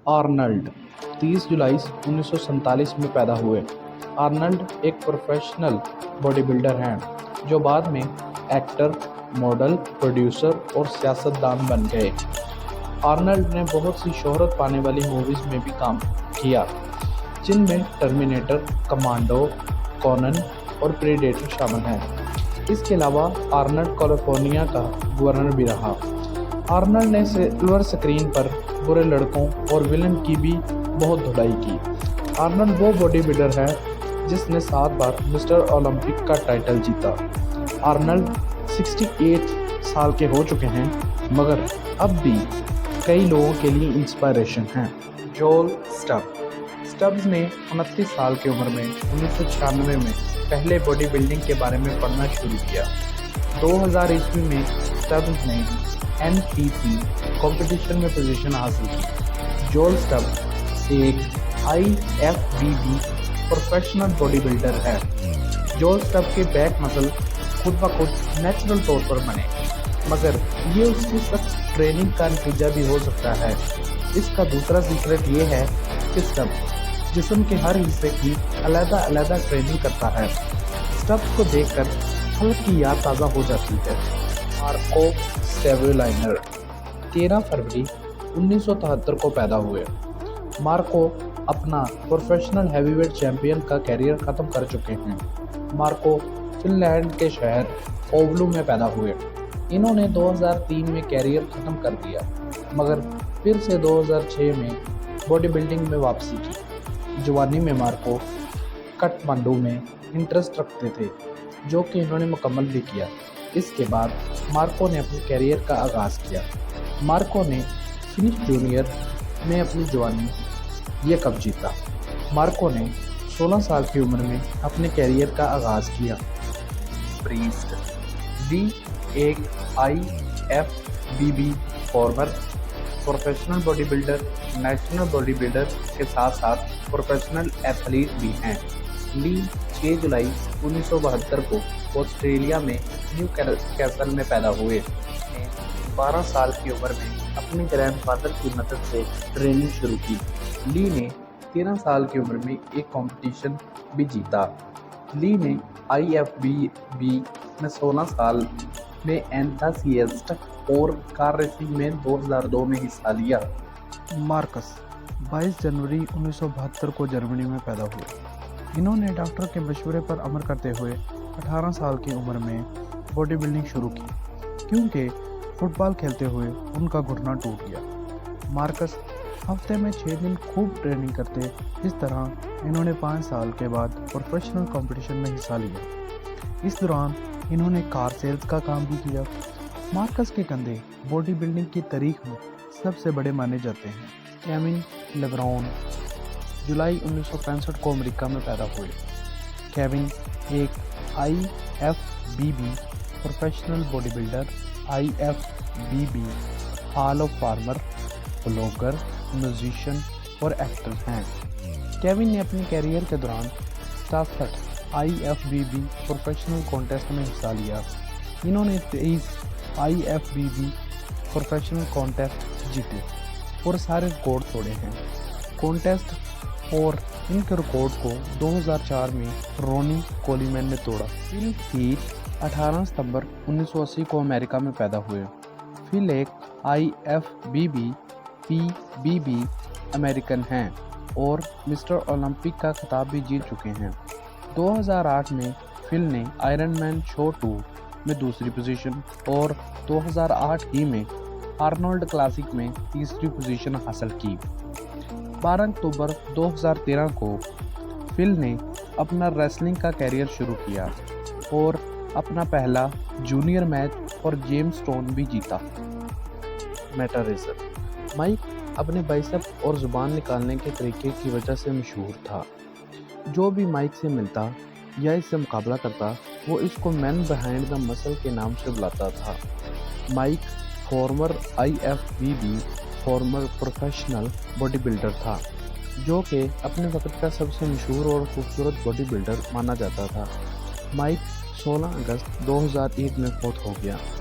Arnold 30 जुलाई 1947 में पैदा हुए। आर्नल्ड एक प्रोफेशनल बॉडी बिल्डर हैं जो बाद में एक्टर, मॉडल, प्रोड्यूसर और सियासतदान बन गए। आर्नल्ड ने बहुत सी शोहरत पाने वाली मूवीज़ में भी काम किया, जिनमें टर्मिनेटर, कमांडो, कॉनन और प्रेडेटर शामिल हैं। इसके अलावा आर्नल्ड कैलिफोर्निया का गवर्नर भी रहा। आर्नल्ड ने सिल्वर स्क्रीन पर बुरे लड़कों और विलन की भी बहुत धुलाई की। आर्नल्ड वो बॉडी बिल्डर है जिसने 7 बार मिस्टर ओलंपिक का टाइटल जीता। आर्नल्ड 68 साल के हो चुके हैं, मगर अब भी कई लोगों के लिए इंस्पिरेशन हैं। जोल स्टब्स ने 29 साल की उम्र में 1996 में पहले बॉडी बिल्डिंग के बारे में पढ़ना शुरू किया। 2000 ईस्वी में स्टब्स ने NPC कंपटीशन में पोजीशन हासिल की। जोल स्टब्स एक IFBB प्रोफेशनल बॉडी बिल्डर है। जोल स्टब के बैक मसल खुद ब खुद नेचुरल तौर पर बने, मगर ये उसकी सख्त ट्रेनिंग का नतीजा भी हो सकता है। इसका दूसरा सीक्रेट ये है कि स्टब जिस्म के हर हिस्से की अलग-अलग ट्रेनिंग करता है। स्टब्स को देखकर हल्की याद ताज़ा हो जाती है। मार्को सेविलाइनर 13 फरवरी 1973 को पैदा हुए। मार्को अपना प्रोफेशनल हैवीवेट चैंपियन का कैरियर ख़त्म कर चुके हैं। मार्को फिनलैंड के शहर ओवलू में पैदा हुए। इन्होंने 2003 में कैरियर ख़त्म कर दिया, मगर फिर से 2006 में बॉडी बिल्डिंग में वापसी की। जवानी में मार्को काठमांडू में इंटरेस्ट रखते थे, जो कि इन्होंने मुकम्मल भी किया। इसके बाद मार्को ने अपने कैरियर का आगाज़ किया। मार्को ने फिनिश जूनियर में अपनी जवानी ये कप जीता। मार्को ने 16 साल की उम्र में अपने कैरियर का आगाज़ किया। प्रीस्ट दी एक IFBB former professional body builder, national body builder के साथ साथ प्रोफेशनल एथलीट भी हैं। ली 6 जुलाई 1972 को ऑस्ट्रेलिया में न्यू कैसल में पैदा हुए। 12 साल की उम्र में अपने ग्रैंडफादर की मदद से ट्रेनिंग शुरू की। ली ने 13 साल की उम्र में एक कंपटीशन भी जीता। ली ने IFBB में 16 साल में एंथुसियास्ट और कार रेसिंग में 2002 में हिस्सा लिया। मार्कस 22 जनवरी 1972 को जर्मनी में पैदा हुए। इन्होंने डॉक्टर के मशवरे पर अमल करते हुए 18 साल की उम्र में बॉडी बिल्डिंग शुरू की, क्योंकि फुटबॉल खेलते हुए उनका घुटना टूट गया। मार्कस हफ्ते में 6 दिन खूब ट्रेनिंग करते। इस तरह इन्होंने 5 साल के बाद प्रोफेशनल कंपटीशन में हिस्सा लिया। इस दौरान इन्होंने कार सेल्स का काम भी किया। मार्कस के कंधे बॉडी बिल्डिंग की तारीख में सबसे बड़े माने जाते हैं। केविन लेब्रॉन जुलाई 1965 को अमेरिका में पैदा हुए। केविन एक IFBB professional body builder, IFBB hall of farmer, blogger, musician और एक्टर हैं। केविन ने अपने कैरियर के दौरान 67 IFBB प्रोफेशनल कॉन्टेस्ट में हिस्सा लिया। इन्होंने 23 IFBB प्रोफेशनल कॉन्टेस्ट जीते और सारे रिकॉर्ड तोड़े हैं। कॉन्टेस्ट और इनके रिकॉर्ड को 2004 में रोनी कोलीमैन ने तोड़ा। फिल हीथ 18 सितंबर 1980 को अमेरिका में पैदा हुए। फिल एक IFBB PBB अमेरिकन हैं और मिस्टर ओलंपिक का खिताब भी जीत चुके हैं। 2008 में फिल ने आयरन मैन शो 2 में दूसरी पोजीशन और 2008 ही में आर्नोल्ड क्लासिक में तीसरी पोजीशन हासिल की। 12 अक्टूबर 2013 को फिल ने अपना रेसलिंग का कैरियर शुरू किया और अपना पहला जूनियर मैच और जेम्स स्टोन भी जीता। मेटा रेसर माइक अपने बाइसेप और ज़ुबान निकालने के तरीके की वजह से मशहूर था। जो भी माइक से मिलता या इससे मुकाबला करता, वो इसको मैन बिहाइंड द मसल के नाम से बुलाता था। Mike former IFBB former professional bodybuilder था, जो कि अपने वक्त का सबसे मशहूर और खूबसूरत बॉडी बिल्डर माना जाता था। माइक 16 अगस्त 2001 में फौत हो गया।